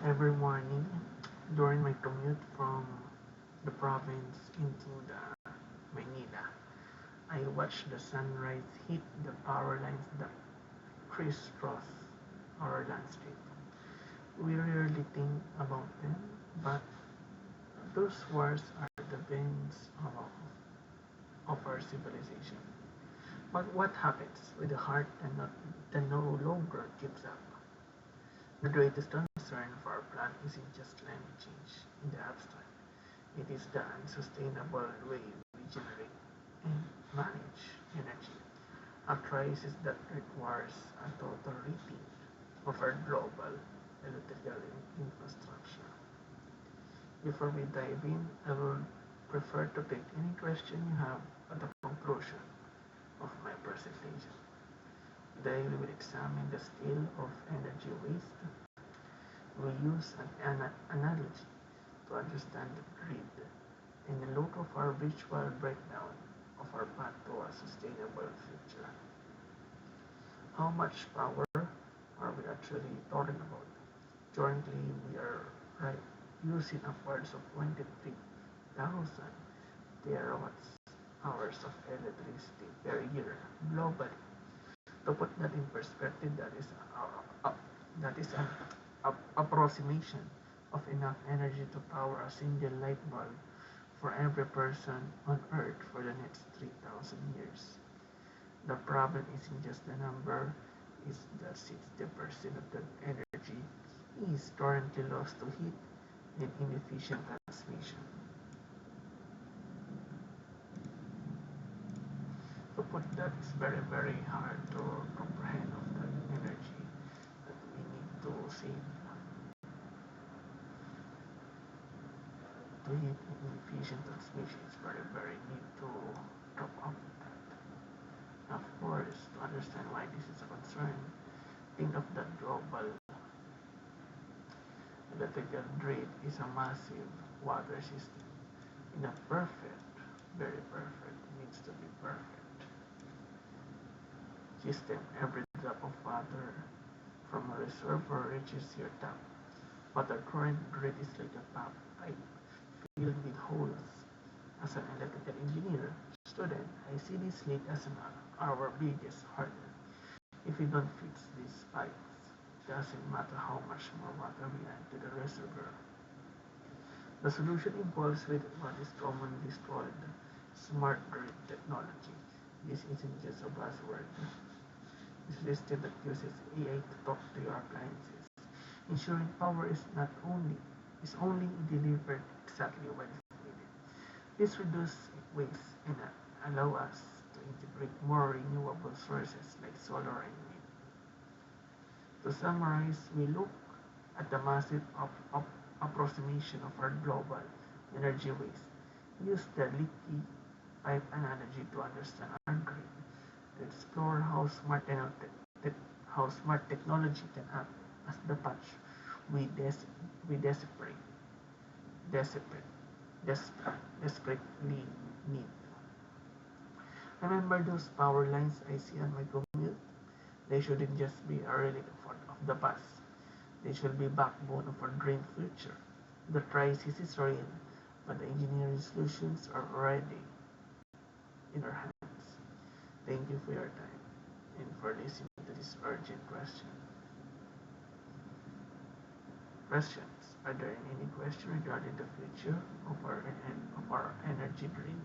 Every morning during my commute from the province into the Manila, I watch the sunrise hit the power lines that crisscross our landscape. We rarely think about them, but those wars are the veins of our civilization. But what happens with the heart that no longer gives up? The greatest concern for our planet isn't just climate change in the abstract. It is the unsustainable way we generate and manage energy, a crisis that requires a total rethink of our global electrical infrastructure. Before we dive in, I would prefer to take any question you have at the conclusion of my presentation. Today we will examine the scale of energy waste. We use an analogy to understand the grid and look of our visual breakdown of our path to a sustainable future. How much power are we actually talking about? Currently, we are right, using upwards of 23,000 terawatts hours of electricity per year globally. To put that in perspective, that is an approximation of enough energy to power a single light bulb for every person on Earth for the next 3,000 years. The problem isn't just the number, it's that 60% of the energy is currently lost to heat and inefficient transmission. To put that, it's very hard to comprehend of that energy that we need to save to heat and inefficient transmission. It's very need to top up that. Of course, to understand why this is a concern, think of the global electrical grid is a massive water system. In a perfect, very perfect, needs to be perfect system, every drop of water from a reservoir reaches your tap. But our current grid is like a pipe filled with holes. As an electrical engineer student, I see this leak as our biggest hurdle. If we don't fix these pipes, it doesn't matter how much more water we add to the reservoir. The solution involves with what is commonly called smart grid technology. This isn't just a buzzword. It's a system that uses AI to talk to your appliances, ensuring power is only delivered exactly when it's needed. This reduces waste and allow us to integrate more renewable sources like solar and wind. To summarize, we look at the massive approximation of our global energy waste. Use the leaky pipe analogy to understand our grid, to explore how smart technology can act as the patch we desperate, desperately need. Remember those power lines I see on my commute? They shouldn't just be a relic of the past. They should be backbone of our dream future. The crisis is real, but the engineering solutions are already in our hands. Thank you for your time and for listening to this urgent questions. Are there any question regarding the future of our energy grid?